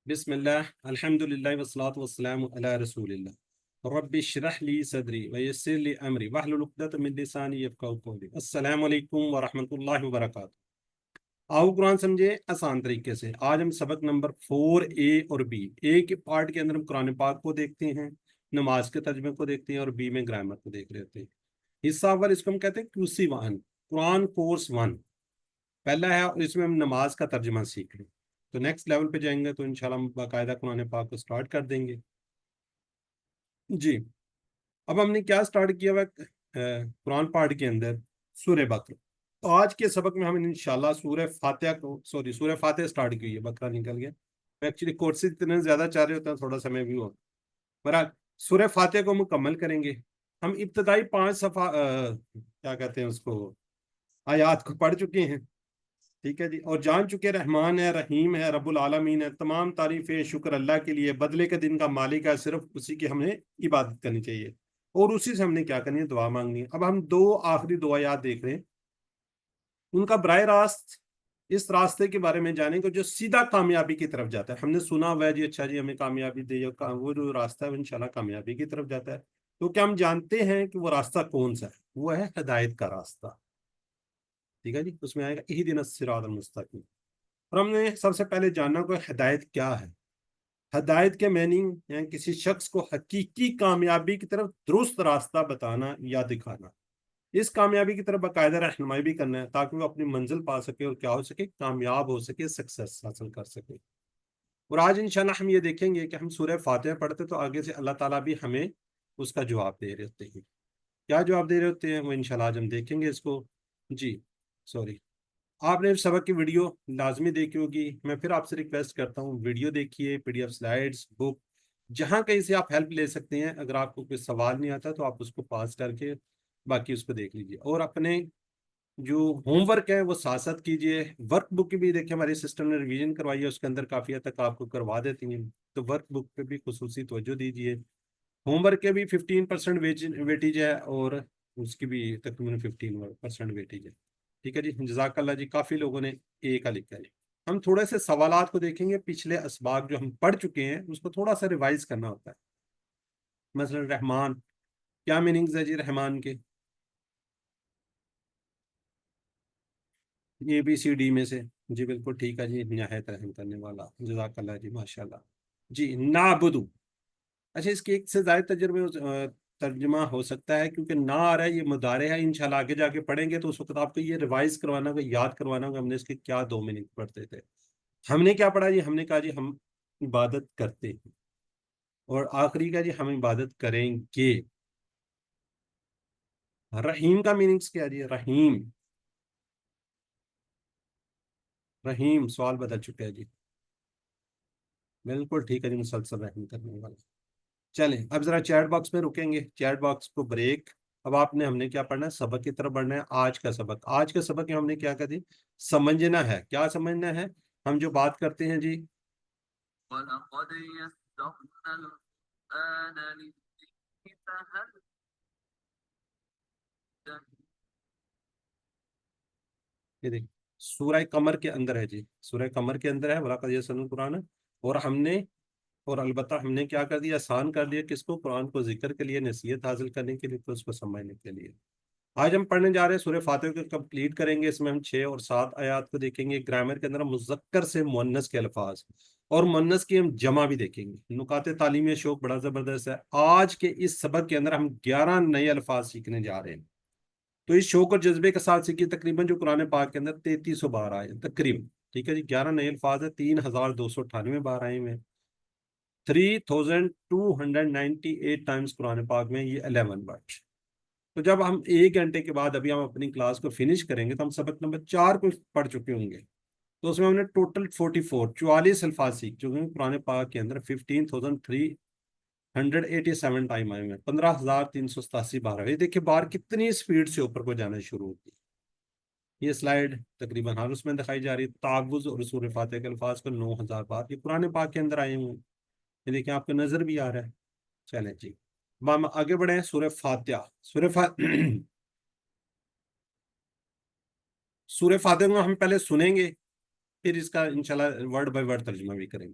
بسم اللہ الحمد للہ والصلاة والسلام علی رسول اللہ رب اشرح لی صدری ویسر لی امری واحلل عقدۃ من لسانی یفقہوا قولی۔ السلام علیکم ورحمۃ اللہ وبرکاتہ۔ آؤ قرآن سمجھے آسان طریقے سے۔ آج ہم سبق نمبر 4A اور B، اے کے پارٹ کے اندر ہم قرآن پاک کو دیکھتے ہیں، نماز کے ترجمے کو دیکھتے ہیں، اور بی میں گرامر کو دیکھ رہے ہوتے ہیں۔ حصہ اول اس کو ہم کہتے ہیں QC1، قرآن کورس 1 پہلا ہے، اور اس میں ہم نماز کا ترجمہ سیکھ رہے ہیں۔ تو نیکسٹ لیول پہ جائیں گے تو انشاءاللہ ہم باقاعدہ قرآن پاک کو سٹارٹ کر دیں گے۔ جی، اب ہم نے کیا سٹارٹ کیا ہوا قرآن پاک کے اندر سورہ بقرہ۔ آج کے سبق میں ہم انشاءاللہ سورہ فاتحہ کو سورہ فاتحہ سٹارٹ کی ہے، بقرہ نکل گیا۔ ایکچولی کورسز اتنے زیادہ چاہ رہے ہوتے ہیں، تھوڑا سمے بھی ہو، برحال سورہ فاتحہ کو مکمل کریں گے ہم۔ ابتدائی 5 صفحہ کیا کہتے ہیں اس کو، آیات کو پڑھ چکے ہیں، ٹھیک ہے جی، اور جان چکے رحمان ہے، رحیم ہے، رب العالمین ہے، تمام تعریفیں شکر اللہ کے لیے، بدلے کے دن کا مالک ہے، صرف اسی کی ہمیں عبادت کرنی چاہیے، اور اسی سے ہم نے کیا کرنی ہے، دعا مانگنی ہے۔ اب ہم آخری 2 آیات دیکھ رہے ہیں، ان کا براہ راست اس راستے کے بارے میں جانیں گے جو سیدھا کامیابی کی طرف جاتا ہے۔ ہم نے سنا ہوا ہے جی، اچھا جی ہمیں کامیابی دے، وہ جو راستہ ہے انشاءاللہ کامیابی کی طرف جاتا ہے، تو کیا ہم جانتے ہیں کہ وہ راستہ کون سا ہے؟ وہ ہے ہدایت کا راستہ، ٹھیک ہے جی، اس میں آئے گا اہدنا الصراط المستقیم۔ اور ہم نے سب سے پہلے جاننا کہ ہدایت کیا ہے۔ ہدایت کے میننگ یعنی کسی شخص کو حقیقی کامیابی کی طرف درست راستہ بتانا یا دکھانا، اس کامیابی کی طرف باقاعدہ رہنمائی بھی کرنا ہے، تاکہ وہ اپنی منزل پا سکے اور کیا ہو سکے، کامیاب ہو سکے، سکسیس حاصل کر سکے۔ اور آج انشاءاللہ ہم یہ دیکھیں گے کہ ہم سورہ فاتحہ پڑھتے تو آگے سے اللہ تعالیٰ بھی ہمیں اس کا جواب دے رہے ہوتے ہیں۔ کیا جواب دے رہے ہوتے ہیں وہ انشاءاللہ آج ہم دیکھیں گے اس کو۔ جی سوری، آپ نے سبق کی ویڈیو لازمی دیکھی ہوگی، میں پھر آپ سے ریکویسٹ کرتا ہوں ویڈیو دیکھیے، PDF سلائیڈز، بک، جہاں کہیں سے آپ ہیلپ لے سکتے ہیں۔ اگر آپ کو کوئی سوال نہیں آتا تو آپ اس کو پاس کر کے باقی اس کو دیکھ لیجیے، اور اپنے جو ہوم ورک ہے وہ ساتھ ساتھ کیجیے۔ ورک بک بھی دیکھیں، ہمارے سسٹم نے ریویژن کروائی ہے، اس کے اندر کافی حد تک آپ کو کروا دیتی ہیں، تو ورک بک پہ بھی خصوصی توجہ دیجیے۔ ہوم ورک کے بھی 15% ویٹیج ہے، اور اس کی بھی تقریباً 15% ویٹیج ہے، ٹھیک ہے جی۔ جزاک اللہ جی، کافی لوگوں نے A کا لکھا ہے جی۔ ہم تھوڑے سے سوالات کو دیکھیں گے، پچھلے اسباق جو ہم پڑھ چکے ہیں اس کو تھوڑا سا ریوائز کرنا ہوتا ہے۔ مثلا رحمان، کیا میننگز ہے جی رحمان کے؟ ABCD میں سے جی بالکل ٹھیک ہے جی، نہایت رحم کرنے والا، جزاک اللہ جی، ماشاء اللہ جی۔ نعبدو، اچھا اس کے ایک سے زائد ترجمہ ہو سکتا ہے، کیونکہ نہ آ رہا ہے، یہ مضارع ہے، انشاءاللہ آگے جا کے پڑھیں گے تو اس وقت آپ کو یہ ریوائز کروانا ہوگا، یاد کروانا ہوگا ہم نے اس کے کیا 2 میننگ پڑھتے تھے۔ ہم نے کیا پڑھا جی؟ ہم نے کہا جی ہم عبادت کرتے ہیں، اور آخری کا جی ہم عبادت کریں گے۔ رحیم کا میننگز کیا جی؟ رحیم، رحیم سوال بدل چکا ہے جی، بالکل ٹھیک ہے جی، مسلسل رحم کرنے والا۔ چلیں اب ذرا چیٹ باکس میں رکیں گے، چیٹ باکس کو بریک۔ اب ہم نے کیا پڑھنا ہے؟ سبق کی طرف بڑھنا ہے۔ آج کا سبق میں ہم نے کیا کہا تھی؟ سمجھنا ہے۔ کیا سمجھنا ہے؟ ہم جو بات کرتے ہیں جی، وَلَقَدْ يَسَّرْنَا الْقُرْآنَ لِلذِّكْرِ فَهَلْ یہ دیکھ سورہ قمر کے اندر ہے جی، سورہ قمر کے اندر ہے وَلَقَدْ يَسَّرْنَا الْقُرْآنَ، اور البتہ ہم نے کیا کر دیا؟ آسان کر دیا، کس کو؟ قرآن کو ذکر کے لیے، نصیحت حاصل کرنے کے لیے، تو اس کو سمجھنے کے لیے۔ آج ہم پڑھنے جا رہے ہیں سورہ فاتحہ کو کمپلیٹ کریں گے۔ اس میں ہم 6 اور 7 آیات کو دیکھیں گے۔ گرامر کے اندر ہم مذکر سے مؤنث کے الفاظ اور مؤنث کی ہم جمع بھی دیکھیں گے۔ نکات تعلیمی شوق بڑا زبردست ہے۔ آج کے اس سبق کے اندر ہم 11 نئے الفاظ سیکھنے جا رہے ہیں، تو اس شوق اور جذبے کے ساتھ سیکھیے۔ تقریباً جو قرآن پاک کے اندر 3300 بار آئے ہیں تقریباً، ٹھیک ہے جی۔ 11 نئے الفاظ ہیں، 3298 بار آئے ہوئے ہیں، 3298 ٹائمز قرآن پاک میں، یہ 11 ورڈ۔ تو جب ہم 1 گھنٹے کے بعد ابھی ہم اپنی کلاس کو فنش کریں گے تو ہم سبق نمبر 4 کو پڑھ چکے ہوں گے، تو اس میں ہم نے ٹوٹل 44 الفاظ سیکھ چکے ہیں قرآن پاک کے اندر۔ 15,387 ٹائم آئے ہوئے ہیں، 15,387 بار آئے۔ دیکھیں بار کتنی سپیڈ سے اوپر کو جانا شروع ہوتی ہے۔ یہ سلائیڈ تقریباً ہر اس میں دکھائی جا رہی ہے۔ تعوذ اور سورہ فاتحہ کے الفاظ کو 9,000 بار یہ قرآن پاک کے اندر آئے ہوئے ہیں، یہ دیکھیں آپ کو نظر بھی آ رہا ہے۔ چلیں جی، اب ہم آگے بڑھیں ہیں۔ سورہ فاتحہ، سورہ فاتحہ کو ہم پہلے سنیں گے، پھر اس کا انشاءاللہ ورڈ بائی ورڈ ترجمہ بھی کریں گے۔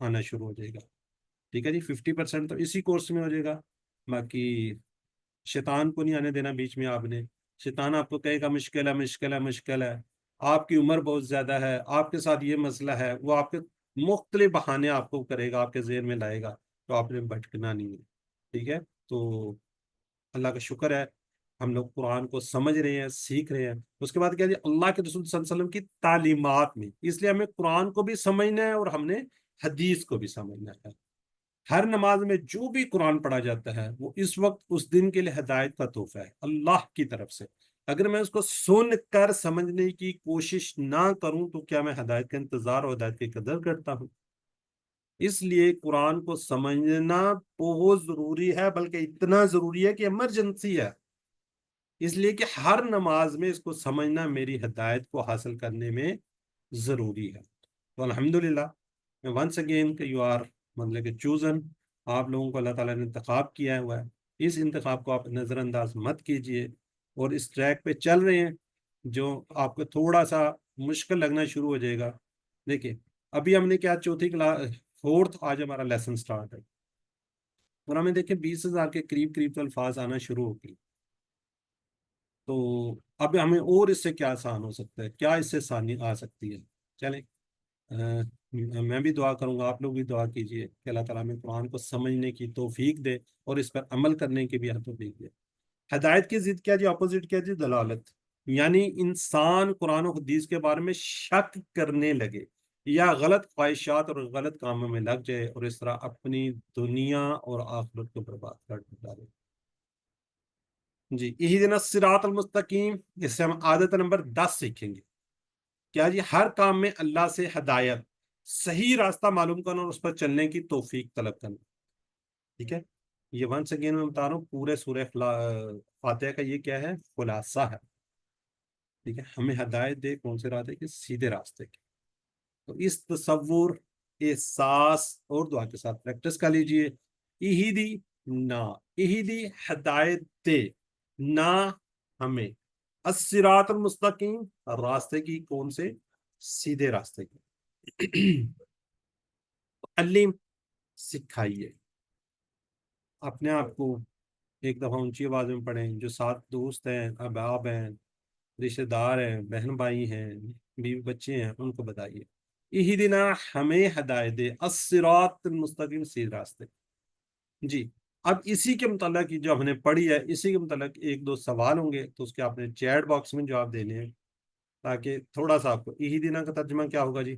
آنا شروع ہو جائے گا. ٹھیک ہے جی. 50% تو اسی کورس میں ہو جائے گا. باقی شیطان کو نہیں آنے دینا بیچ میں. آپ نے شیطان آپ کو کہے گا مشکل ہے مشکل ہے مشکل ہے، آپ کی عمر بہت زیادہ ہے، آپ کے ساتھ یہ مسئلہ ہے، وہ آپ کے مختلف بہانے آپ کو کرے گا، آپ کے ذہن میں لائے گا، تو آپ نے بھٹکنا نہیں ہے. ٹھیک ہے. تو اللہ کا شکر ہے ہم لوگ قرآن کو سمجھ رہے ہیں، سیکھ رہے ہیں. اس کے بعد کیا جی، اللہ کے رسول صلی اللہ علیہ وسلم کی تعلیمات میں، اس لیے ہمیں قرآن کو بھی سمجھنا ہے اور ہم نے حدیث کو بھی سمجھنا ہے. ہر نماز میں جو بھی قرآن پڑھا جاتا ہے وہ اس وقت اس دن کے لیے ہدایت کا تحفہ ہے اللہ کی طرف سے. اگر میں اس کو سن کر سمجھنے کی کوشش نہ کروں تو کیا میں ہدایت کا انتظار اور ہدایت کی قدر کرتا ہوں؟ اس لیے قرآن کو سمجھنا بہت ضروری ہے، بلکہ اتنا ضروری ہے کہ ایمرجنسی ہے. اس لیے کہ ہر نماز میں اس کو سمجھنا میری ہدایت کو حاصل کرنے میں ضروری ہے. تو الحمدللہ ونس اگین کہ یو آر مطلب کہ چوزن، آپ لوگوں کو اللہ تعالیٰ نے انتخاب کیا ہوا ہے. اس انتخاب کو آپ نظر انداز مت کیجئے اور اس ٹریک پہ چل رہے ہیں جو آپ کو تھوڑا سا مشکل لگنا شروع ہو جائے گا. دیکھیں ابھی ہم نے کیا چوتھی کلاس فورتھ آج ہمارا لیسن سٹارٹ ہے اور ہمیں دیکھیں 20,000 کے قریب قریب تو الفاظ آنا شروع ہو گئی. تو اب ہمیں اور اس سے کیا آسان ہو سکتا ہے، کیا اس سے آسانی آ سکتی ہے؟ چلیں میں بھی دعا کروں گا، آپ لوگ بھی دعا کیجئے کہ اللہ تعالیٰ ہمیں قرآن کو سمجھنے کی توفیق دے اور اس پر عمل کرنے کی بھی توفیق دے. ہدایت کی ضد کیا جی، اپوزٹ کیا جی، دلالت. یعنی انسان قرآن و حدیث کے بارے میں شک کرنے لگے یا غلط خواہشات اور غلط کاموں میں لگ جائے اور اس طرح اپنی دنیا اور آخرت کو برباد کر ڈالے. جی اہدنا الصراط المستقیم، اس سے ہم عادت نمبر 10 سیکھیں گے. کیا جی، ہر کام میں اللہ سے ہدایت، صحیح راستہ معلوم کرنا اور اس پر چلنے کی توفیق طلب کرنا. ٹھیک ہے. یہ ونس اگین میں بتا رہا ہوں پورے سورہ فاتحہ کا یہ کیا ہے، خلاصہ ہے. ٹھیک ہے. ہمیں ہدایت دے کون سے راستے کے، سیدھے راستے کے. تو اس تصور، احساس اور دعا کے ساتھ پریکٹس کر لیجئے. اہدی نا، اہدی ہدایت دے نا ہمیں، الصراط المستقیم راستے کی، کون سے، سیدھے راستے کی. علم سکھائیے. اپنے آپ کو ایک دفعہ اونچی آواز میں پڑھیں، جو ساتھ دوست ہیں، احباب ہیں، رشتہ دار ہیں، بہن بھائی ہیں، بیوی بچے ہیں، ان کو بتائیے اہدنا ہمیں ہدایت دے، الصراط المستقیم سیدھے راستے. جی اب اسی کے متعلق جو ہم نے پڑھی ہے، اسی کے متعلق ایک دو سوال ہوں گے تو اس کے آپ نے چیٹ باکس میں جواب دینے ہیں تاکہ تھوڑا سا آپ کو. اہدنا کا ترجمہ کیا ہوگا جی؟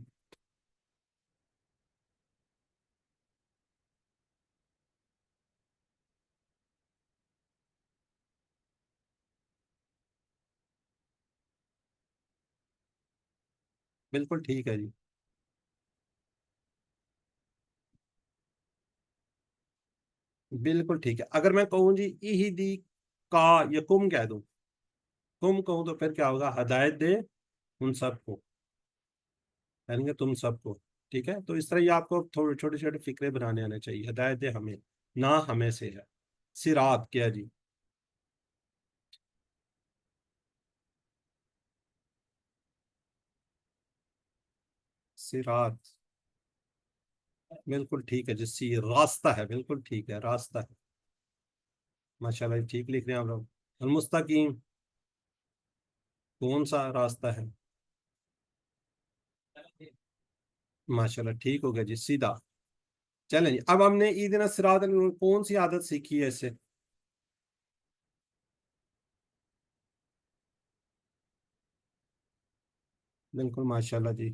بالکل ٹھیک ہے جی. بالکل ٹھیک ہے. اگر میں کہوں جی اہدی کا یا کم کہہ دوں، کم کہوں تو پھر کیا ہوگا، ہدایت دے ان سب کو، کہیں گے تم سب کو. ٹھیک ہے. تو اس طرح یہ آپ کو تھوڑے چھوٹے چھوٹے فکرے بنانے آنے چاہیے. ہدایت دے ہمیں، نہ ہمیں سے ہے. صراط کیا جی، صراط بالکل ٹھیک ہے جی. راستہ ہے، بالکل ٹھیک ہے، راستہ ہے. ماشاء اللہ ٹھیک لکھ رہے ہیں آپ لوگ. المستقیم کون سا راستہ ہے؟ ماشاء اللہ ٹھیک ہو گیا جی، سیدھا. چلیں جی اب ہم نے اہدنا الصراط کون سی عادت سیکھی ہے اس سے؟ بالکل ماشاء اللہ جی.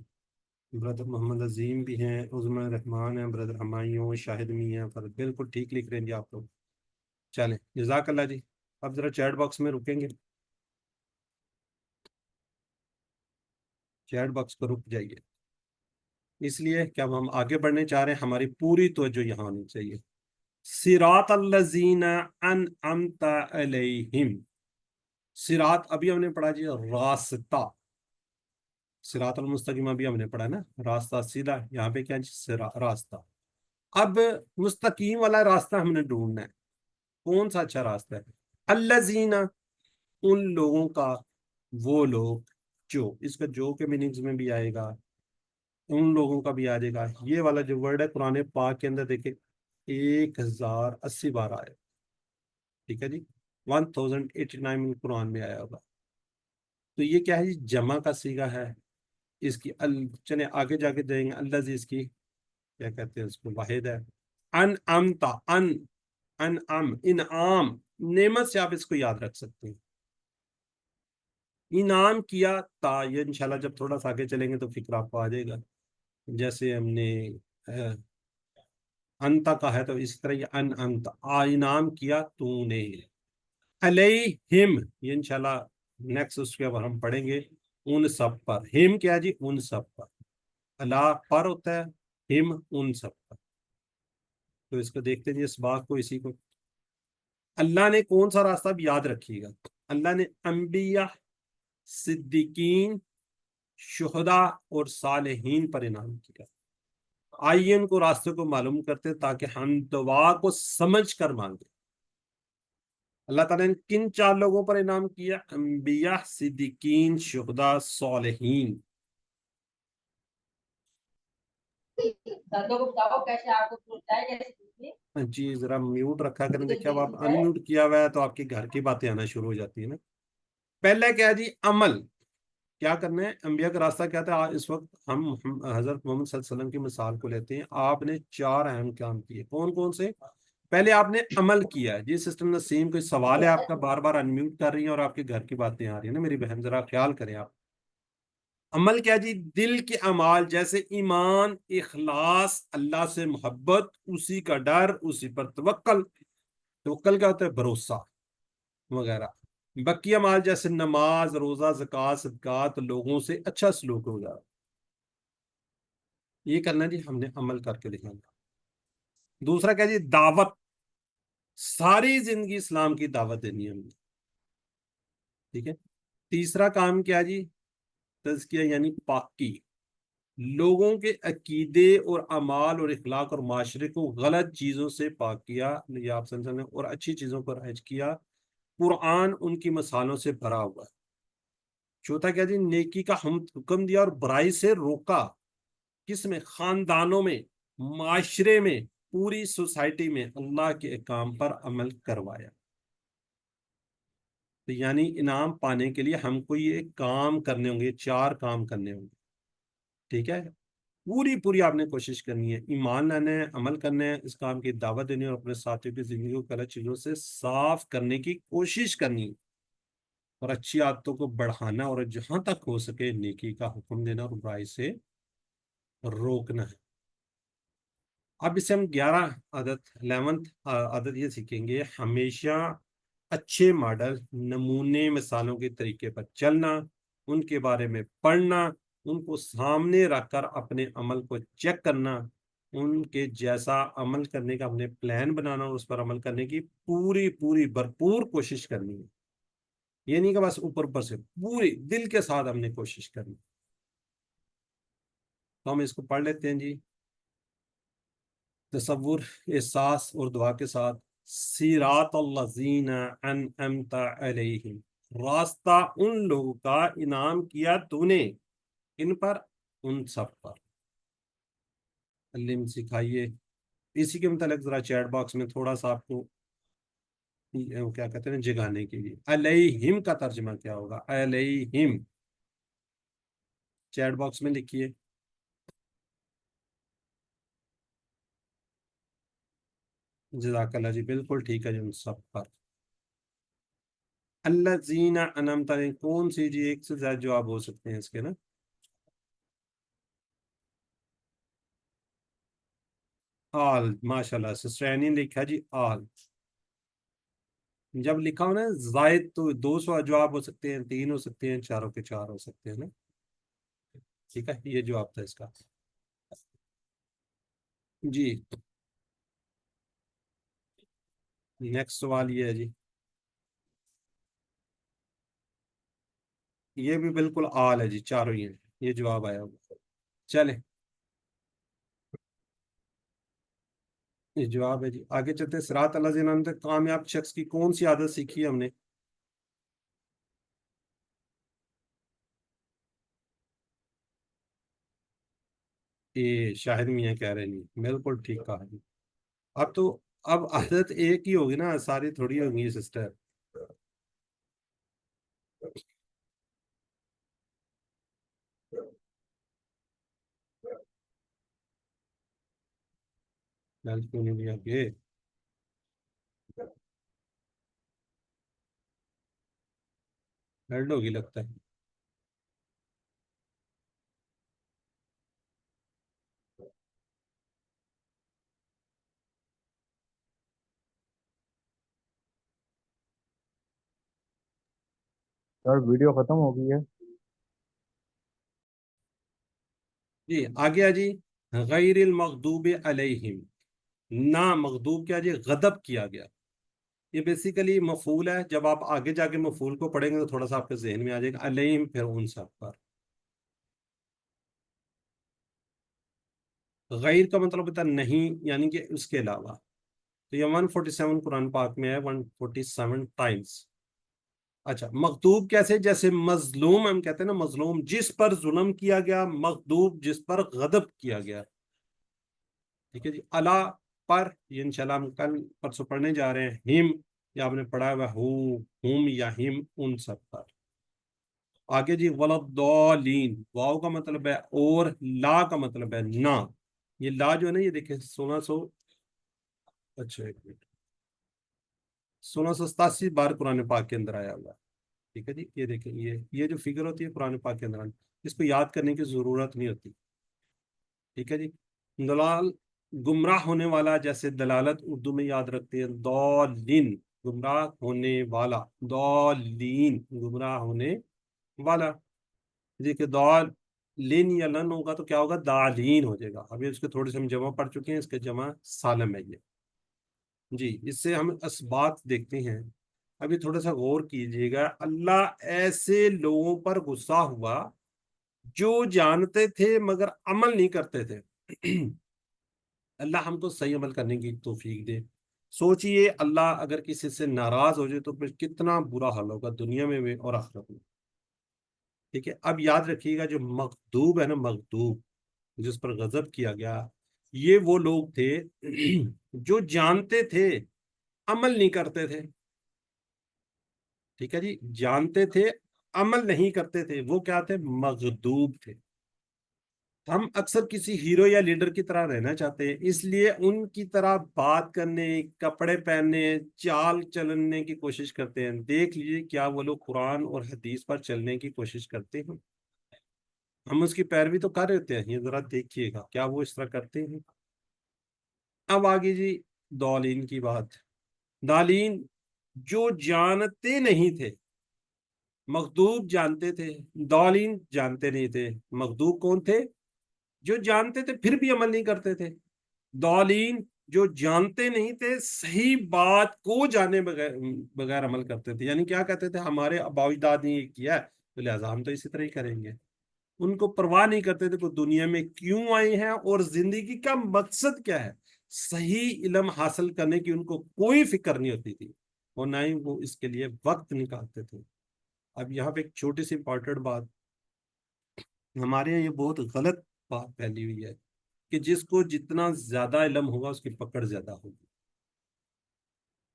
بردر محمد عظیم بھی ہیں، عظم الرحمان ہیں، بردر ہمایوں، شاہد می ہیں، فرد بالکل ٹھیک لکھ رہے ہیں جی آپ لوگ. چلیں جزاک اللہ جی. اب ذرا چیٹ باکس میں رکیں گے، چیٹ باکس کو رک جائیے، اس لیے کہ اب ہم آگے بڑھنے چاہ رہے ہیں، ہماری پوری توجہ یہاں ہونی چاہیے. صراط الذین انعمت علیہم، صراط ابھی ہم نے پڑھا جی راستہ، صراط المستقیم ابھی ہم نے پڑھا نا، راستہ سیدھا. یہاں پہ کیا جی، راستہ. اب مستقیم والا راستہ ہم نے ڈھونڈنا ہے، کون سا اچھا راستہ ہے. الذین ان لوگوں کا، وہ لوگ جو، اس کا جو کے میننگز میں بھی آئے گا، ان لوگوں کا بھی آ جائے گا. یہ والا جو ورڈ ہے قرآن پاک کے اندر دیکھیں 1080 بار آیا. ٹھیک ہے جی, 1089 قرآن میں آیا ہوگا. تو یہ کیا ہے جی, جمع کا صیغہ ہے. اس کی چلیں آگے جا کے دیں گے. اللہ جی اس کی کیا کہتے ہیں, اس کو واحد ہے. ان امتا, انعام, انعام, نعمت سے آپ اس کو یاد رکھ سکتے ہیں. انعام کیا تا, یہ انشاءاللہ جب تھوڑا سا آگے چلیں گے تو فکر آپ کو آ جائے گا. جیسے ہم نے انتا کا ہے تو اسی طرح یہ ان انتا, انعام کیا تو نے. علیہم, یہ انشاءاللہ نیکسٹ اس کے بعد ہم پڑھیں گے. ان سب پر, ہم کیا جی, ان سب پر. اللہ پر ہوتا ہے, ہم ان سب پر. تو اس کو دیکھتے ہیں اس بات کو, اسی کو اللہ نے کون سا راستہ بھی یاد رکھیے گا. اللہ نے انبیاء, صدیقین, شہداء اور صالحین پر انعام کیا. آئیے ان کو راستے کو معلوم کرتے تاکہ ہم دعا کو سمجھ کر مانگیں. اللہ تعالیٰ نے کن 4 لوگوں پر انعام کیا؟ انبیاء, صدیقین, شہداء, صالحین. جی ذرا میوٹ رکھا کریں. دیکھیں اب آپ ان میوٹ کیا ہوا ہے تو آپ کے گھر کی باتیں آنا شروع ہو جاتی ہیں نا. پہلے کیا جی, عمل کیا کرنا ہے. انبیاء کا راستہ کیا تھا. اس وقت ہم حضرت محمد صلی اللہ علیہ وسلم کی مثال کو لیتے ہیں. آپ نے 4 اہم کام کیے. کون کون سے؟ پہلے آپ نے عمل کیا. جی سسٹم نسیم, کوئی سوال ہے آپ کا؟ بار بار انمیوٹ کر رہی ہیں اور آپ کے گھر کی باتیں آ رہی ہیں نا میری بہن, ذرا خیال کریں آپ. عمل کیا جی, دل کے اعمال, جیسے ایمان, اخلاص, اللہ سے محبت, اسی کا ڈر, اسی پر توکل. توکل کیا ہوتا ہے؟ بھروسہ وغیرہ. بقیہ اعمال جیسے نماز, روزہ, زکوٰۃ, صدقات, لوگوں سے اچھا سلوک ہو جائے. یہ کرنا جی, ہم نے عمل کر کے دکھانا. دوسرا کیا جی, دعوت. ساری زندگی اسلام کی دعوت دینی ہے ہم نے. ٹھیک ہے. تیسرا کام کیا جی, تزکیہ یعنی پاکی. لوگوں کے عقیدے اور اعمال اور اخلاق اور معاشرے کو غلط چیزوں سے پاک کیا, یہ آپ سمجھیں, اور اچھی چیزوں پر رائج کیا. قرآن ان کی مثالوں سے بھرا ہوا ہے. چوتھا کیا جی, نیکی کا حکم دیا اور برائی سے روکا. کس میں؟ خاندانوں میں, معاشرے میں, پوری سوسائٹی میں اللہ کے احکام پر عمل کروایا. تو یعنی انعام پانے کے لیے ہم کو یہ کام کرنے ہوں گے, 4 کام کرنے ہوں گے. ٹھیک ہے. پوری آپ نے کوشش کرنی ہے. ایمان لانا ہے, عمل کرنا ہے, اس کام کی دعوت دینی ہے, اور اپنے ساتھیوں کی زندگی کو غلط چیزوں سے صاف کرنے کی کوشش کرنی ہے, اور اچھی عادتوں کو بڑھانا, اور جہاں تک ہو سکے نیکی کا حکم دینا اور برائی سے روکنا ہے. اب اسے ہم 11th عادت یہ سیکھیں گے. ہمیشہ اچھے ماڈل, نمونے, مثالوں کے طریقے پر چلنا, ان کے بارے میں پڑھنا, ان کو سامنے رکھ کر اپنے عمل کو چیک کرنا, ان کے جیسا عمل کرنے کا اپنے پلان بنانا, اور اس پر عمل کرنے کی پوری بھرپور کوشش کرنی ہے. یہ نہیں کہ بس اوپر سے, پوری دل کے ساتھ ہم نے کوشش کرنی. تو ہم اس کو پڑھ لیتے ہیں جی. تصور, احساس اور دعا کے ساتھ. صراط الذین انعمت علیہم, راستہ ان لوگوں کا انعام کیا تو نے. ان پر؟ ان سب پر. علم سکھائیے. اسی کے متعلق ذرا چیٹ باکس میں تھوڑا سا آپ کو کیا کہتے ہیں جگانے کے لیے, علیہم کا ترجمہ کیا ہوگا؟ علیہم چیٹ باکس میں لکھیے. جزاک اللہ جی, بالکل ٹھیک ہے جی, ان سب پر. الذین انعمت علیہم کون سی جی؟ ایک سے زیادہ جواب ہو سکتے ہیں اس کے نا. آل, ماشاء اللہ سسٹرینی نے لکھا جی آل. جب لکھا ہو نا زائد تو 200 جواب ہو سکتے ہیں, 3 ہو سکتے ہیں, 4 کے 4 ہو سکتے ہیں نا. ٹھیک ہے, یہ جواب تھا اس کا جی. نیکسٹ سوال یہ ہے جی, یہ بھی بالکل آل ہے جی, 4 ہی ہیں, یہ جواب آیا ہوگا. چلیں یہ جواب ہے جی. آگے چلتے. صراط الذین انعمت, کامیاب شخص کی کون سی عادت سیکھی ہے ہم نے؟ یہ شاہد میاں کہہ رہے نہیں، بالکل ٹھیک کہا جی۔ اب تو اب عادت ایک ہی ہوگی نا، ساری تھوڑی ہوگی سسٹر۔ کیوں نہیں لیا کہ ہیلڈ ہوگی لگتا ہے۔ سر ویڈیو ختم ہو گئی ہے۔ جی آگے جی، غیر المغضوب علیہم، نہ مغضوب کیا جی، غضب کیا گیا۔ یہ بیسیکلی مفعول ہے، جب آپ آگے جا کے مفعول کو پڑھیں گے تو تھوڑا سا آپ کے ذہن میں آ جائے گا، علیہم پھر ان سب پر۔ غیر کا مطلب ہوتا ہے نہیں، یعنی کہ اس کے علاوہ۔ تو یہ 147 قرآن پاک میں ہے، 147 ٹائمز۔ اچھا مغضوب کیسے؟ جیسے مظلوم ہم کہتے ہیں نا، مظلوم جس پر ظلم کیا گیا، مغضوب جس پر غضب کیا گیا، ٹھیک ہے جی۔ الا پر، یہ انشاءاللہ ہم کل پرسوں پڑھنے جا رہے ہیں، ہم یا آپ نے پڑھا ہوا ہم یا ہم، ان سب پر۔ آگے جی، ولضالین، واو کا مطلب ہے اور، لا کا مطلب ہے نہ۔ یہ لا جو ہے نا، یہ دیکھیں 1600، اچھا ایک منٹ، 1687 بار قرآن پاک کے اندر آیا ہوا ہے، ٹھیک ہے جی۔ یہ دیکھیں، یہ جو فگر ہوتی ہے قرآن پاک کے اندر، اس کو یاد کرنے کی ضرورت نہیں ہوتی، ٹھیک ہے جی۔ دلال، گمراہ ہونے والا، جیسے دلالت اردو میں یاد رکھتے ہیں، دالین گمراہ ہونے والا، دالین گمراہ ہونے والا۔ دیکھیں دال لین یا لن ہوگا تو کیا ہوگا؟ دالین ہو جائے گا۔ ابھی اس کے تھوڑے سے ہم جمع پڑھ چکے ہیں، اس کے جمع سالم ہے یہ جی۔ اس سے ہم اسبات دیکھتے ہیں، ابھی تھوڑا سا غور کیجئے گا۔ اللہ ایسے لوگوں پر غصہ ہوا جو جانتے تھے مگر عمل نہیں کرتے تھے۔ اللہ ہم کو صحیح عمل کرنے کی توفیق دے۔ سوچئے اللہ اگر کسی سے ناراض ہو جائے تو پھر کتنا برا حال ہوگا دنیا میں بھی اور آخرت میں، ٹھیک ہے۔ اب یاد رکھیے گا، جو مغضوب ہے نا، مغضوب جس پر غضب کیا گیا، یہ وہ لوگ تھے جو جانتے تھے عمل نہیں کرتے تھے، ٹھیک ہے جی۔ جانتے تھے عمل نہیں کرتے تھے، وہ کیا تھے؟ مغضوب تھے۔ ہم اکثر کسی ہیرو یا لیڈر کی طرح رہنا چاہتے ہیں، اس لیے ان کی طرح بات کرنے، کپڑے پہننے، چال چلنے کی کوشش کرتے ہیں۔ دیکھ لیجیے کیا وہ لوگ قرآن اور حدیث پر چلنے کی کوشش کرتے ہیں؟ ہم اس کی پیروی تو کر رہے ہوتے ہیں، یہ ذرا دیکھیے گا کیا وہ اس طرح کرتے ہیں۔ اب آگے جی، دالین کی بات۔ دالین جو جانتے نہیں تھے، مغضوب جانتے تھے، دالین جانتے نہیں تھے۔ مغضوب کون تھے؟ جو جانتے تھے پھر بھی عمل نہیں کرتے تھے۔ دالین جو جانتے نہیں تھے، صحیح بات کو جانے بغیر عمل کرتے تھے، یعنی کیا کہتے تھے؟ ہمارے آباء و اجداد نے یہ کیا ہے تو لہٰذا ہم تو اسی طرح ہی کریں گے۔ ان کو پرواہ نہیں کرتے تھے کہ دنیا میں کیوں آئے ہیں اور زندگی کا مقصد کیا ہے۔ صحیح علم حاصل کرنے کی ان کو کوئی فکر نہیں ہوتی تھی، اور نہ ہی وہ اس کے لیے وقت نکالتے تھے۔ اب یہاں پہ ایک چھوٹی سی امپورٹنٹ بات، ہمارے یہاں یہ بہت غلط بات پھیلی ہوئی ہے کہ جس کو جتنا زیادہ علم ہوگا اس کی پکڑ زیادہ ہوگی،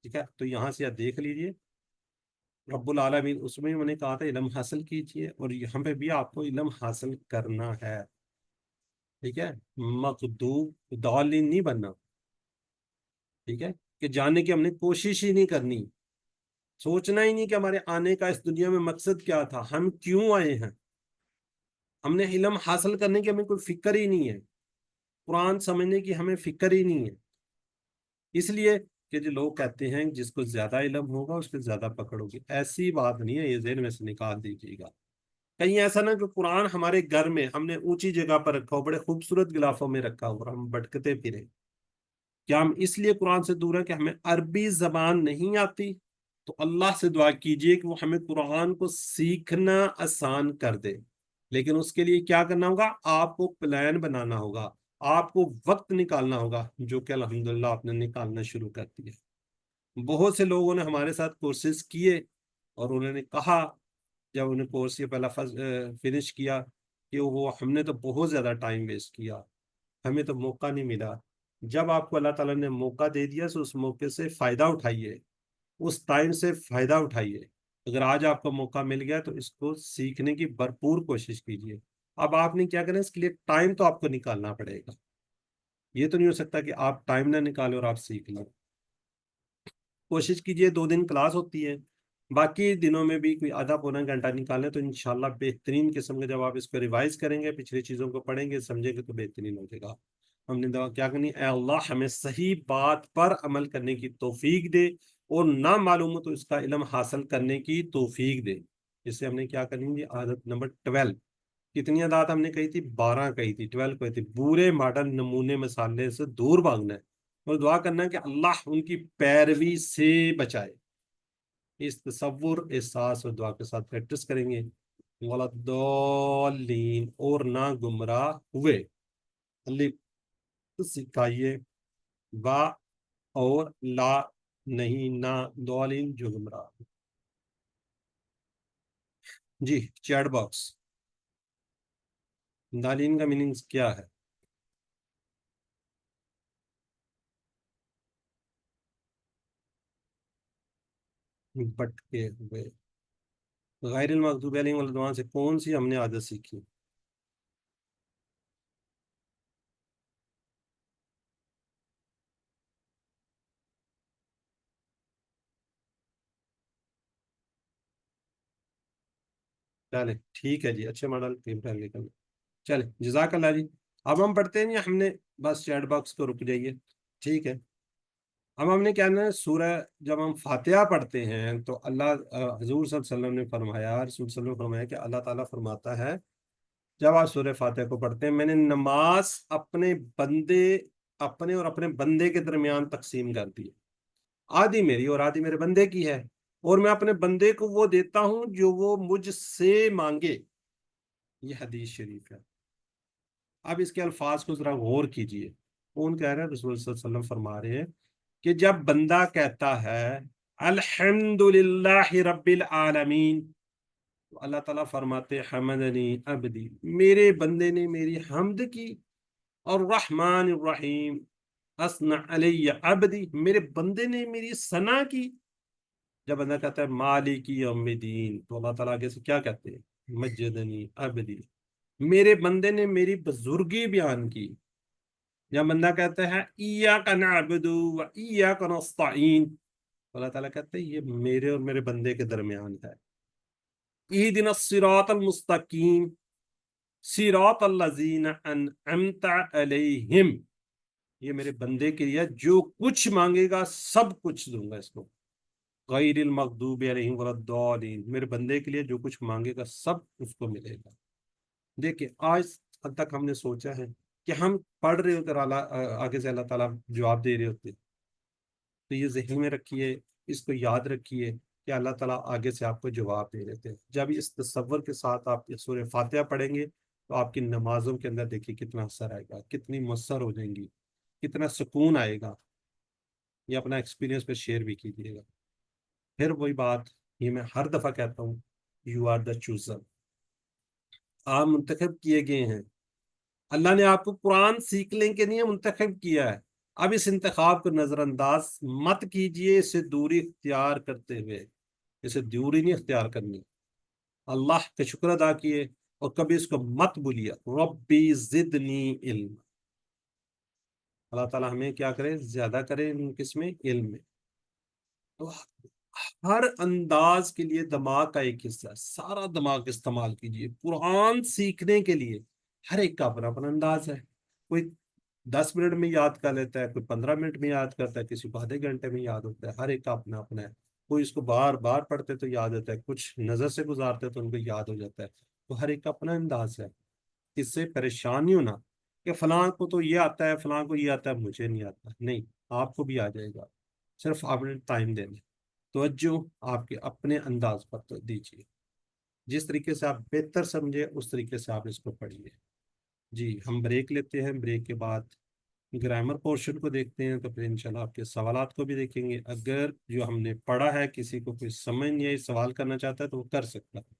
ٹھیک ہے۔ تو یہاں سے آپ دیکھ لیجئے، رب العالمین اس میں نے کہا تھا علم حاصل کیجئے، اور یہاں پہ بھی آپ کو علم حاصل کرنا ہے، ٹھیک ہے۔ مغضوب ضالین نہیں بننا، ٹھیک ہے، کہ جاننے کی ہم نے کوشش ہی نہیں کرنی، سوچنا ہی نہیں کہ ہمارے آنے کا اس دنیا میں مقصد کیا تھا، ہم کیوں آئے ہیں۔ ہم نے علم حاصل کرنے کی ہمیں کوئی فکر ہی نہیں ہے، قرآن سمجھنے کی ہمیں فکر ہی نہیں ہے۔ اس لیے کہ جو لوگ کہتے ہیں جس کو زیادہ علم ہوگا اس کو زیادہ پکڑ ہوگی، ایسی بات نہیں ہے، یہ ذہن میں سے نکال دیجیے گا۔ کہیں ایسا نہ کہ قرآن ہمارے گھر میں ہم نے اونچی جگہ پر رکھا ہو، بڑے خوبصورت غلافوں میں رکھا ہو، اور ہم بھٹکتے پھریں۔ کیا ہم اس لیے قرآن سے دور ہیں کہ ہمیں عربی زبان نہیں آتی؟ تو اللہ سے دعا کیجئے کہ وہ ہمیں قرآن کو سیکھنا آسان کر دے، لیکن اس کے لیے کیا کرنا ہوگا؟ آپ کو پلان بنانا ہوگا، آپ کو وقت نکالنا ہوگا، جو کہ الحمدللہ آپ نے نکالنا شروع کر دیا۔ بہت سے لوگوں نے ہمارے ساتھ کورسز کیے اور انہوں نے کہا جب انہیں کورس یہ پہلا فنش کیا کہ وہ ہم نے تو بہت زیادہ ٹائم ویسٹ کیا، ہمیں تو موقع نہیں ملا. جب آپ کو اللہ تعالیٰ نے موقع دے دیا تو اس موقع سے فائدہ اٹھائیے, اس ٹائم سے فائدہ اٹھائیے. اگر آج آپ کو موقع مل گیا تو اس کو سیکھنے کی بھرپور کوشش کیجیے. اب آپ نے کیا کرنا, اس کے لیے ٹائم تو آپ کو نکالنا پڑے گا. یہ تو نہیں ہو سکتا کہ آپ ٹائم نہ نکالیں اور آپ سیکھ لیں. کوشش کیجیے 2 دن کلاس ہوتی ہے, باقی دنوں میں بھی کوئی آدھا پونا گھنٹہ نکالیں تو انشاءاللہ بہترین قسم کے جب آپ اس کو ریوائز کریں گے, پچھلی چیزوں کو پڑھیں گے, سمجھیں گے تو بہترین ہو جائے گا. ہم نے دعا کیا کرنی, اے اللہ ہمیں صحیح بات پر عمل کرنے کی توفیق دے, اور نہ معلوم ہو تو اس کا علم حاصل کرنے کی توفیق دے. اس سے ہم نے کیا کرنی ہے, عادت نمبر 12. کتنی عادات ہم نے کہی تھی, 12 کہی تھی, 12 کہی تھی. برے ماڈرن نمونے مسالے سے دور بھاگنا ہے اور دعا کرنا ہے کہ اللہ ان کی پیروی سے بچائے. اس تصور, احساس اور دعا کے ساتھ پریکٹس کریں گے. وَلَضَّالِّينَ, اور نہ گمراہ ہوئے. اللہ سکھائیے, با اور لا نہیں, نہ دولین جو گمراہ. جی چیٹ باکس, دالین کا میننگز کیا ہے؟ بٹکے ہوئے. غیر المغضوب علیہم ولا الضالین سے کون سی ہم نے عادت سیکھی؟ چلے ٹھیک ہے جی, اچھے ماڈل نکل. چلے جزاک اللہ جی. اب ہم پڑھتے ہیں, ہم نے بس چیٹ باکس کو رک جائیے, ٹھیک ہے. اب ہم نے کیا نا, سورہ جب ہم فاتحہ پڑھتے ہیں تو اللہ حضور صلی اللہ علیہ وسلم نے فرمایا, رسول صلی اللہ علیہ وسلم نے فرمایا کہ اللہ تعالیٰ فرماتا ہے جب آپ سورہ فاتحہ کو پڑھتے ہیں, میں نے نماز اپنے اور اپنے بندے کے درمیان تقسیم کر دی. آدھی میری اور آدھی میرے بندے کی ہے, اور میں اپنے بندے کو وہ دیتا ہوں جو وہ مجھ سے مانگے. یہ حدیث شریف ہے. اب اس کے الفاظ کو ذرا غور کیجئے. کون کہہ رہے ہیں؟ رسول صلی اللہ علیہ وسلم فرما رہے ہیں کہ جب بندہ کہتا ہے الحمدللہ رب العالمین, تو اللہ تعالیٰ فرماتے حمدنی عبدی, میرے بندے نے میری حمد کی. اور الرحمن الرحیم اثنى علی عبدی, میرے بندے نے میری ثنا کی. جب بندہ کہتا ہے مالک یوم الدین, تو اللہ تعالیٰ آگے سے کیا کہتے ہیں, مجدنی عبدی, میرے بندے نے میری بزرگی بیان کی. جب بندہ کہتا ہے ایاک نعبد و ایاک نستعین, اللہ تعالیٰ کہتے ہیں یہ میرے اور میرے بندے کے درمیان ہے. اہدنا الصراط المستقیم صراط الذین انعمت علیہم, یہ میرے بندے کے لیے جو کچھ مانگے گا سب کچھ دوں گا اس کو. غیر المغضوب علیہم ولا الضالین, میرے بندے کے لیے جو کچھ مانگے گا سب اس کو ملے گا. دیکھیں آج حد تک ہم نے سوچا ہے کہ ہم پڑھ رہے ہوتے آگے سے اللہ تعالیٰ جواب دے رہے ہوتے, تو یہ ذہن میں رکھیے, اس کو یاد رکھیے کہ اللہ تعالیٰ آگے سے آپ کو جواب دے رہے تھے. جب اس تصور کے ساتھ آپ سورہ فاتحہ پڑھیں گے تو آپ کی نمازوں کے اندر دیکھیے کتنا اثر آئے گا, کتنی مؤثر ہو جائیں گی, کتنا سکون آئے گا. یہ اپنا ایکسپیرینس پہ شیئر بھی کیجیے گا. پھر وہی بات, یہ میں ہر دفعہ کہتا ہوں, یو آر دا چوزر, آپ منتخب کیے گئے ہیں. اللہ نے آپ کو قرآن سیکھنے کے لیے منتخب کیا ہے. اب اس انتخاب کو نظر انداز مت کیجئے, اسے دوری اختیار کرتے ہوئے. اسے دوری نہیں اختیار کرنی. اللہ کا شکر ادا کیے اور کبھی اس کو مت بھولیے, ربی زدنی علم. اللہ تعالیٰ ہمیں کیا کرے, زیادہ کرے کس میں, علم میں. تو ہر انداز کے لیے دماغ کا ایک حصہ ہے, سارا دماغ استعمال کیجئے. قرآن سیکھنے کے لیے ہر ایک کا اپنا اپنا انداز ہے. کوئی 10 منٹ میں یاد کر لیتا ہے, کوئی 15 منٹ میں یاد کرتا ہے, کسی کو آدھے گھنٹے میں یاد ہوتا ہے. ہر ایک کا اپنا اپنا ہے. کوئی اس کو بار بار پڑھتے تو یاد ہوتا ہے, کچھ نظر سے گزارتے تو ان کو یاد ہو جاتا ہے. تو ہر ایک کا اپنا انداز ہے. اس سے پریشان نہیں ہونا کہ فلاں کو تو یہ آتا ہے, فلاں کو یہ آتا ہے, مجھے نہیں آتا. نہیں, آپ کو بھی آ جائے گا, صرف آپ نے ٹائم دینا. توجہ آپ کے اپنے انداز پر تو دیجیے, جس طریقے سے آپ بہتر سمجھے اس طریقے سے آپ اس کو پڑھیے. جی ہم بریک لیتے ہیں, بریک کے بعد گرامر پورشن کو دیکھتے ہیں, تو پھر انشاءاللہ آپ کے سوالات کو بھی دیکھیں گے. اگر جو ہم نے پڑھا ہے کسی کو کوئی سمجھ نہیں آئی, سوال کرنا چاہتا ہے تو وہ کر سکتا ہے.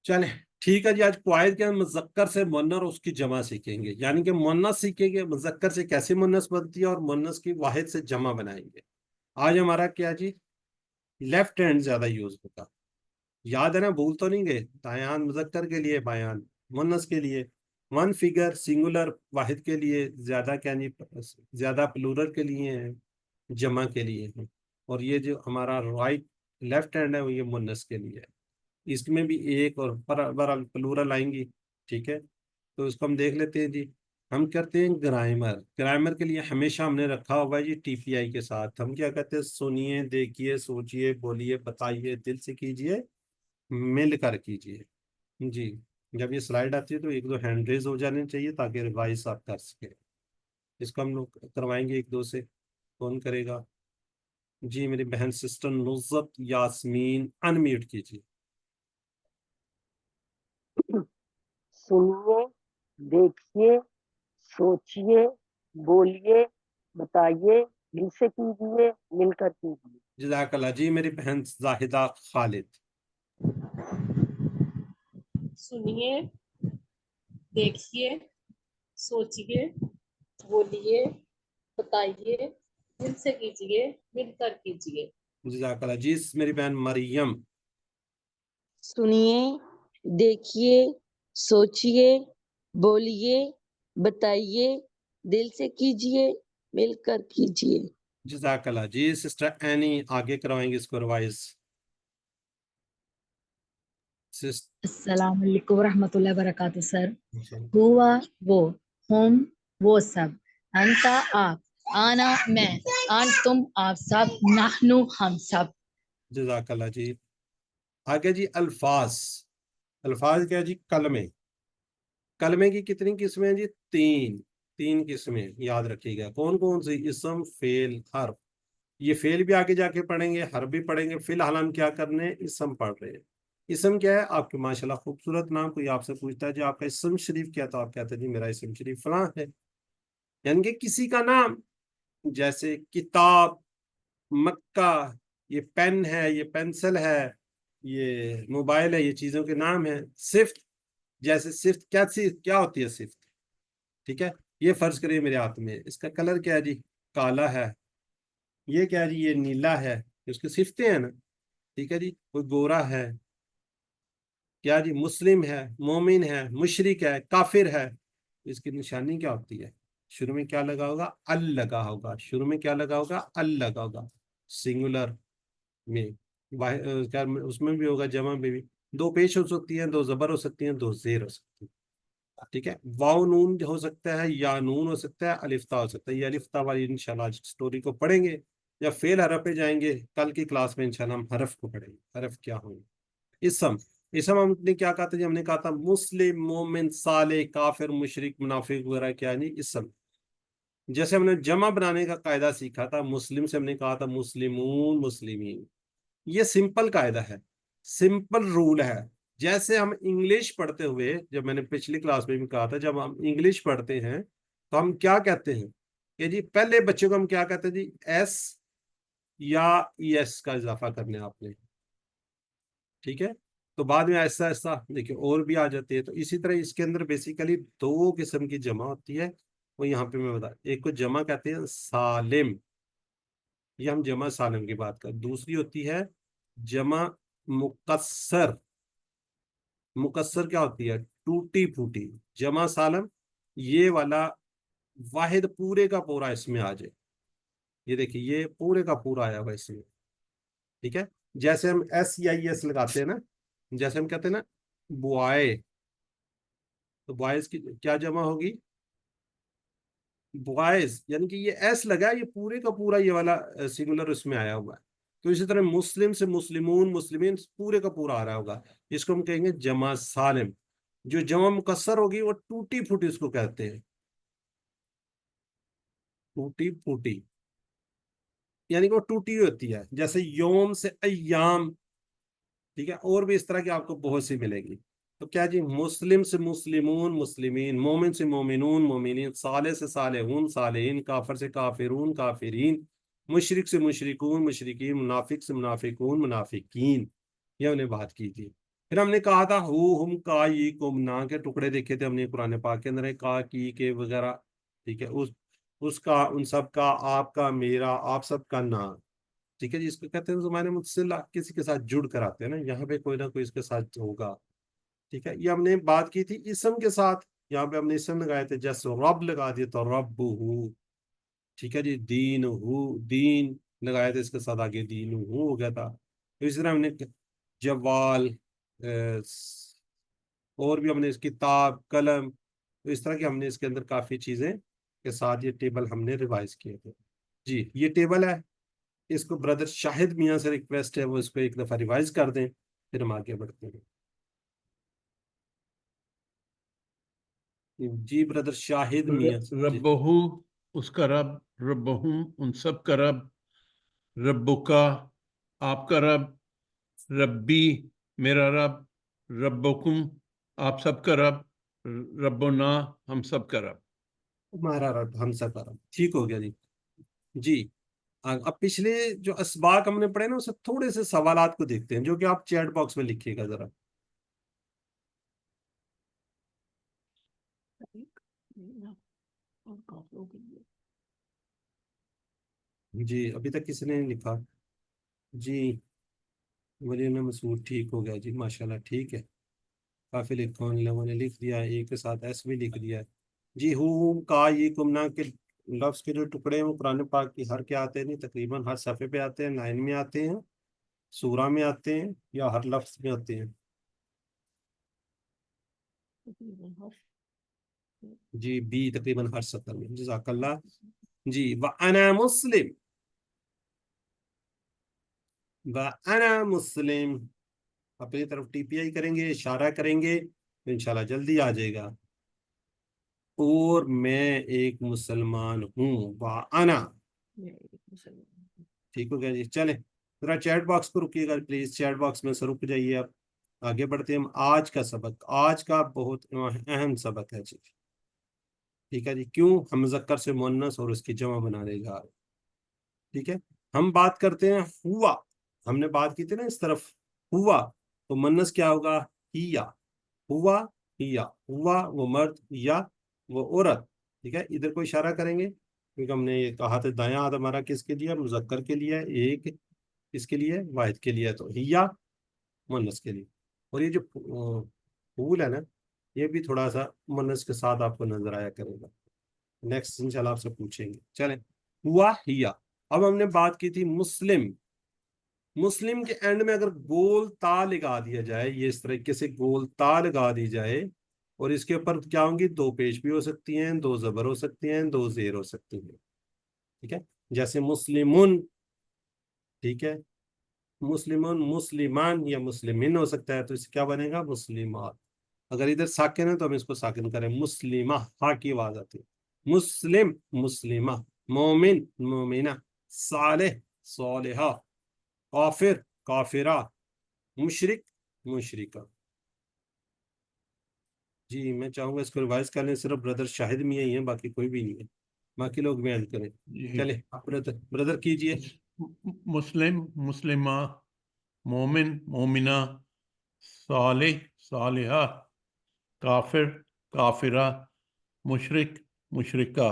چلیں ٹھیک ہے جی، آج قواعد کے مذکر سے مؤنث اور اس کی جمع سیکھیں گے، یعنی کہ مؤنث سیکھیں گے مذکر سے کیسے مؤنث بنتی ہے اور مؤنث کی واحد سے جمع بنائیں گے۔ آج ہمارا کیا جی، لیفٹ ہینڈ زیادہ یوز ہوگا، یاد ہے نا، بھول تو نہیں گئے، دائیں ہاتھ مذکر کے لیے، بائیں ہاتھ مؤنث کے لیے، ون فگر سنگولر واحد کے لیے، زیادہ کیا نہیں، زیادہ پلورل کے لیے ہے، جمع کے لیے ہے، اور یہ جو ہمارا رائٹ لیفٹ ہینڈ ہے وہ یہ مؤنث کے لیے ہے، اس میں بھی ایک اور پلورل آئیں گی، ٹھیک ہے۔ تو اس کو ہم دیکھ لیتے ہیں جی، ہم کرتے ہیں گرامر، گرامر کے لیے ہمیشہ ہم نے رکھا ہوا ہے جی ٹی پی آئی کے ساتھ، ہم کیا کہتے ہیں، سنیے، دیکھیے، سوچیے، بولیے، بتائیے، دل سے کیجیے، مل کر کیجیے جی۔ جب یہ سلائیڈ آتی ہے تو ایک دو ہینڈ ریز ہو جانے چاہیے تاکہ ریوائز آپ کر سکیں، اس کو ہم لوگ کروائیں گے ایک دو سے، کون کرے گا جی؟ میری بہن سسٹر نصرت یاسمین، انمیوٹ کیجیے۔ سنیے، دیکھیے، سوچیے، بولیے، بتائیے، دل سے کیجیے، مل کر کیجیے۔ جزاک اللہ جی، میری بہن زاہدہ خالد۔ سنیے، دیکھیے، سوچیے، بولیے، بتائیے، دل سے کیجیے، مل کر کیجیے۔ جزاک اللہ جی، میری بہن مریم۔ سنیے، دیکھیے، سوچیے، بولیے، بتائیے، دل سے کیجیے، مل کر کیجیے۔ جزاک اللہ جی، سسٹر اینی آگے کروائیں گے اس کو ریوائز۔ السلام علیکم ورحمۃ اللہ وبرکاتہ سر۔ ہوا وہ، ہم وہ سب، انتا آپ، آنا میں، انتم آپ سب، نحنو ہم سب۔ جزاک اللہ جی۔ آگے جی الفاظ، الفاظ کیا جی؟ کلمے، کلمے کی کتنی قسمیں ہیں جی؟ تین قسمیں، یاد رکھیے گا، کون کون سی؟ اسم، فعل، حرف۔ یہ فعل بھی آگے جا کے پڑھیں گے، حرف بھی پڑھیں گے، فی الحال ہم کیا کرنے، اسم پڑھ رہے ہیں۔ اسم کیا ہے؟ آپ کے ماشاءاللہ خوبصورت نام، کوئی آپ سے پوچھتا ہے جی آپ کا اسم شریف کیا، تو آپ کہتے ہیں جی میرا اسم شریف فلاں ہے، یعنی کہ کسی کا نام، جیسے کتاب، مکہ، یہ پین ہے، یہ پینسل ہے، یہ موبائل ہے، یہ چیزوں کے نام ہیں۔ صفت، جیسے صفت کیا ہوتی ہے صفت، ٹھیک ہے، یہ فرض کریے میرے ہاتھ میں، اس کا کلر کیا ہے جی؟ کالا ہے۔ یہ کیا جی؟ یہ نیلا ہے، اس کی صفتیں ہیں نا، ٹھیک ہے جی۔ کوئی گورا ہے، کیا جی؟ مسلم ہے، مومن ہے، مشرک ہے، کافر ہے، اس کی نشانی کیا ہوتی ہے؟ شروع میں کیا لگا ہوگا؟ ال لگا ہوگا، شروع میں کیا لگا ہوگا؟ ال لگا ہوگا، سنگولر میں، اس میں بھی ہوگا، جمع میں بھی، دو پیش ہو سکتی ہیں، دو زبر ہو سکتی ہیں، دو زیر ہو سکتی ہیں، ٹھیک ہے۔ واو نون ہو سکتا ہے، یا نون ہو سکتا ہے، الفتا ہو سکتا ہے، یہ الفتا والی انشاءاللہ سٹوری کو پڑھیں گے، یا فعل حرف پہ جائیں گے کل کی کلاس میں انشاءاللہ ہم حرف کو پڑھیں گے، حرف کیا ہوں گے۔ اسم ہم نے کیا کہا تھا جی؟ ہم نے کہا تھا مسلم، مومن، صالح، کافر، مشرک، منافق وغیرہ، کیا نہیں اسم۔ جیسے ہم نے جمع بنانے کا قاعدہ سیکھا تھا، مسلم سے ہم نے کہا تھا مسلمون، مسلمین، یہ سمپل قاعدہ ہے، سمپل رول ہے۔ جیسے ہم انگلش پڑھتے ہوئے، جب میں نے پچھلی کلاس میں بھی کہا تھا، جب ہم انگلش پڑھتے ہیں تو ہم کیا کہتے ہیں کہ جی پہلے بچے کو ہم کیا کہتے ہیں جی؟ ایس یا ای ایس کا اضافہ کرنے آپ نے، ٹھیک ہے، تو بعد میں ایسا ایسا دیکھیں اور بھی آ جاتے ہیں۔ تو اسی طرح اس کے اندر بیسیکلی دو قسم کی جمع ہوتی ہے، وہ یہاں پہ میں بتا، ایک کو جمع کہتے ہیں سالم، یہ ہم جمع سالم کی بات کر، دوسری ہوتی ہے جمع مکسر۔ مکسر کیا ہوتی ہے؟ ٹوٹی پھوٹی۔ جمع سالم یہ والا واحد پورے کا پورا اس میں آ جائے، یہ دیکھیے یہ پورے کا پورا آیا ہوا اس میں، ٹھیک ہے۔ جیسے ہم ایس یا ای ایس لگاتے ہیں نا، جیسے ہم کہتے ہیں نا بوائے، تو بوائز کی کیا جمع ہوگی؟ بوائز، یعنی کہ یہ ایس لگا، یہ پورے کا پورا یہ والا سنگولر اس میں آیا ہوا ہے۔ تو اسی طرح مسلم سے مسلمون، مسلمین، پورے کا پورا آ رہا ہوگا، اس کو ہم کہیں گے جمع سالم۔ جو جمع مکسر ہوگی وہ ٹوٹی پھوٹی اس کو کہتے ہیں، ٹوٹی پھوٹی، یعنی کہ وہ ٹوٹی ہوتی ہے، جیسے یوم سے ایام، ٹھیک ہے، اور بھی اس طرح کی آپ کو بہت سی ملے گی۔ تو کیا جی؟ مسلم سے مسلمون، مسلمین، مومن سے مومنون، مومنین، صالح سے صالحون، صالحین، کافر سے کافرون، کافرین، مشرک سے مشرکون، مشرکین، منافق سے منافقون، منافقین، یہ انہیں بات کی تھی۔ پھر ہم نے کہا تھا ہم کا یہ کم نا کے ٹکڑے دیکھے تھے ہم نے قرآن پاک کے اندر، کا کی کے وغیرہ، ٹھیک ہے، اس کا، ان سب کا، آپ کا، میرا، آپ سب کا نا، ٹھیک ہے جی، اس کو کہتے ہیں زمانے متصلہ، کسی کے ساتھ جڑ کر آتے ہیں نا، یہاں پہ کوئی نہ کوئی اس کے ساتھ ہوگا، ٹھیک ہے۔ یہ ہم نے بات کی تھی اسم کے ساتھ، یہاں پہ ہم نے اسم لگائے تھے، جیسے رب لگا دیا تو رب ہو، ٹھیک ہے جی، دین ہو، دین لگایا تھا اس کے ساتھ، آگے دین ہو گیا تھا۔ تو اس طرح ہم نے جوال، اور بھی ہم نے کتاب، قلم، تو اس طرح کی ہم نے اس کے اندر کافی چیزیں کے ساتھ یہ ٹیبل ہم نے ریوائز کیے تھے جی۔ یہ ٹیبل ہے، اس کو بردر شاہد میاں سے ریکویسٹ ہے وہ اس کو ایک دفعہ ریوائز کر دیں، پھر ہم آگے بڑھتے ہیں جی۔ بردر شاہد میاں جی۔ ربہو اس کا رب، ربہم ان سب کا رب، ربو کا آپ کا رب، ربی میرا رب، ربکم آپ سب کا رب، ربنا ہم سب کا رب۔ ہمارا رب، ہم سب کا رب، ٹھیک ہو گیا جی۔ جی اب پچھلے جو اسباق ہم نے پڑھے نا، اسے تھوڑے سے سوالات کو دیکھتے ہیں جو کہ آپ چیٹ باکس میں لکھیے گا ذرا۔ جی ابھی تک کسی نے نہیں لکھا جی۔ ولی میں مسعود، ٹھیک ہو گیا جی، ماشاءاللہ، ٹھیک ہے، کافی لوگوں نے لکھ دیا، ایک کے ساتھ ایس بھی لکھ دیا جی۔ ہوں کا یہ کمنا کے لفظ کے جو ٹکڑے ہیں وہ قرآن پاک کی ہر کے آتے نہیں، تقریباً ہر صفحے پہ آتے ہیں، لائن میں آتے ہیں، سورہ میں آتے ہیں، یا ہر لفظ میں آتے ہیں جی، بی تقریباً ہر سطر میں، جزاک اللہ جی۔ وَأَنَا مُسْلِم، وَأَنَا مُسْلِم، اپنی طرف ٹی پی آئی کریں گے، اشارہ کریں گے تو انشاءاللہ جلدی آ جائے گا، اور میں ایک مسلمان ہوں، وَأَنَا، ٹھیک ہو گیا جی۔ چلیں ذرا چیٹ باکس کو رکیے گا پلیز، چیٹ باکس میں سے رک جائیے، آپ آگے بڑھتے ہیں ہم آج کا سبق، آج کا بہت اہم سبق ہے جی، ٹھیک ہے جی۔ کیوں؟ ہم مذکر سے مؤنث اور اس کی جمع بنانے جا رہے ہیں، ٹھیک ہے۔ ہم بات کرتے ہیں ہوا، ہم نے بات کی تھی نا اس طرف، ہوا تو مؤنث کیا ہوگا؟ ہیا، ہوا ہیا، ہوا وہ مرد، یا وہ عورت، ٹھیک ہے۔ ادھر کو اشارہ کریں گے کیونکہ ہم نے یہ کہا تھا دایاں ہاتھ ہمارا کس کے لیے؟ مذکر کے لیے، ایک کس کے لیے؟ واحد کے لیے، تو ہیا مؤنث کے لیے۔ اور یہ جو پھول ہے نا، یہ بھی تھوڑا سا مؤنث کے ساتھ آپ کو نظر آیا کرے گا، نیکسٹ انشاءاللہ آپ سے پوچھیں گے۔ چلیں، ہوا ہیا۔ اب ہم نے بات کی تھی مسلم، مسلم کے اینڈ میں اگر گول تا لگا دیا جائے، یہ اس طریقے سے گول تا لگا دی جائے، اور اس کے اوپر کیا ہوں گی؟ دو پیش بھی ہو سکتی ہیں، دو زبر ہو سکتی ہیں، دو زیر ہو سکتی ہیں، ٹھیک ہے۔ جیسے مسلمون، ٹھیک ہے، مسلمون، مسلمان یا مسلمین ہو سکتا ہے، تو اس سے کیا بنے گا؟ مسلمات۔ اگر ادھر ساکن ہے تو ہم اس کو ساکن کریں، مسلمہ، ہا کی آواز آتی ہے، مسلم، مسلمہ، مومن، مومنہ، صالح، صالحہ، کافر، کافرہ، مشرک، مشرکہ۔ جی میں چاہوں گا اس کو ریوائز کر لیں، صرف بردر شاہد میاں ہی ہیں، باقی کوئی بھی نہیں ہے، باقی لوگ بیان کریں۔ چلے بردر کیجئے۔ مسلم، مسلمہ، مومن، مومنہ، صالح، صالحہ، کافر، کافرہ، مشرک، مشرکہ۔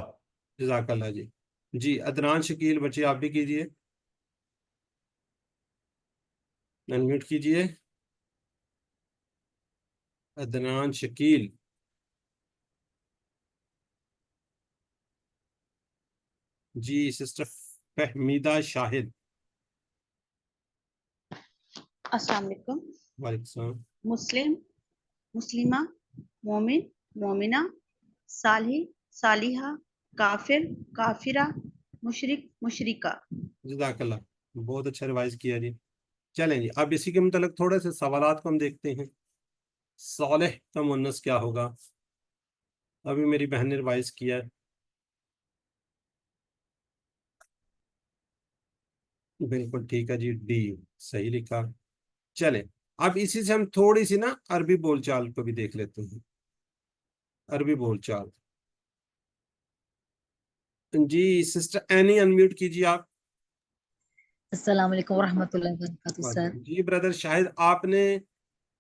جزاک اللہ جی۔ جی عدنان شکیل بچے آپ بھی کیجئے، انمیوٹ کیجئے، عدنان شکیل۔ جی سسٹر فہمیدہ شاہد۔ السلام علیکم۔ وعلیکم السلام۔ مسلم، مسلمہ، مومن، مومنہ، صالح، صالحہ، کافر، کافرہ، مشرک، مشرکہ۔ جزاک اللہ، بہت اچھا ریوائز کیا جی۔ چلیں جی اب اسی کے متعلق تھوڑے سے سوالات کو ہم دیکھتے ہیں۔ صالح کا مؤنث کیا ہوگا؟ ابھی میری بہن نے ریوائز کیا ہے، بالکل ٹھیک ہے جی، ڈی صحیح لکھا۔ چلیں اب اسی سے ہم تھوڑی سی نا عربی بول چال کو بھی دیکھ لیتے ہیں، عربی بول چال۔ جی سسٹر اینی انمیوٹ کیجیے آپ۔ السلام علیکم ورحمۃ اللہ وبرکاتہ سر۔ جی بردر شاہد، آپ نے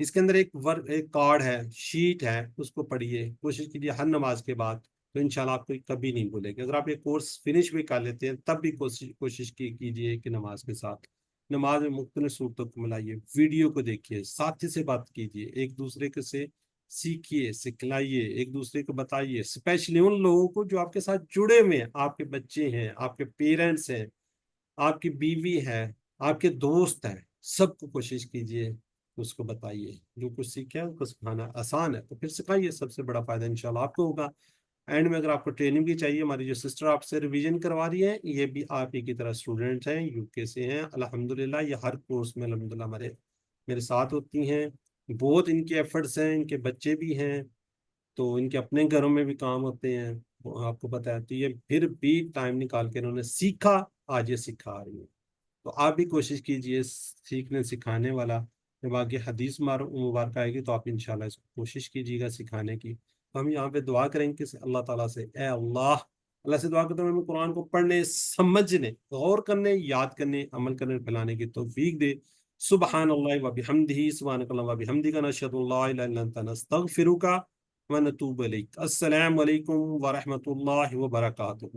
اس کے اندر ایک کارڈ ہے، شیٹ ہے، اس کو پڑھیے، کوشش کیجیے ہر نماز کے بعد، تو انشاءاللہ آپ کو کبھی نہیں بھولے گا۔ اگر آپ یہ کورس فنش بھی کر لیتے ہیں تب بھی کوشش کیجیے کہ نماز کے ساتھ، نماز میں مختلف صورتوں کو ملائیے، ویڈیو کو دیکھیے، ساتھی سے بات کیجیے، ایک دوسرے کے سے سیکھیے، سکھلائیے، ایک دوسرے کو بتائیے، اسپیشلی ان لوگوں کو جو آپ کے ساتھ جڑے ہوئے ہیں، آپ کے بچے ہیں، آپ کے پیرنٹس ہیں، آپ کی بیوی ہے، آپ کے دوست ہیں، سب کو کوشش کیجیے، اس کو بتائیے، جو کچھ سیکھا ہے اس کو سکھانا آسان ہے تو پھر سکھائیے، سب سے بڑا فائدہ انشاءاللہ آپ کو ہوگا۔ اینڈ میں اگر آپ کو ٹریننگ بھی چاہیے، ہماری جو سسٹر آپ سے ریویژن کروا رہی ہیں، یہ بھی آپ ہی کی طرح اسٹوڈنٹس ہیں، یو کے سے ہیں الحمدللہ، یہ ہر کورس میں الحمدللہ میرے ساتھ ہوتی ہیں، بہت ان کے ایفرٹس ہیں، ان کے بچے بھی ہیں، تو ان کے اپنے گھروں میں بھی کام ہوتے ہیں، آپ کو پتہ ہے، تو یہ پھر بھی ٹائم نکال کے انہوں نے سیکھا، آج یہ سکھا رہی ہیں، تو آپ بھی کوشش کیجئے سیکھنے سکھانے والا، جب آگے حدیث مبارکہ آئے گی تو آپ انشاءاللہ اس کو کوشش کیجیے گا سکھانے کی۔ تو ہم یہاں پہ دعا کریں کہ اللہ تعالیٰ سے، اے اللہ سے دعا کرتے ہیں ہمیں قرآن کو پڑھنے، سمجھنے، غور کرنے، یاد کرنے، عمل کرنے، پھیلانے کی توفیق دے۔ سبحان اللہ و بحمدہ، سبحانک اللہم و بحمدک، نشہد ان لا الہ الا انت، نستغفرک و نتوب الیک۔ السلام علیکم ورحمۃ اللہ وبرکاتہ۔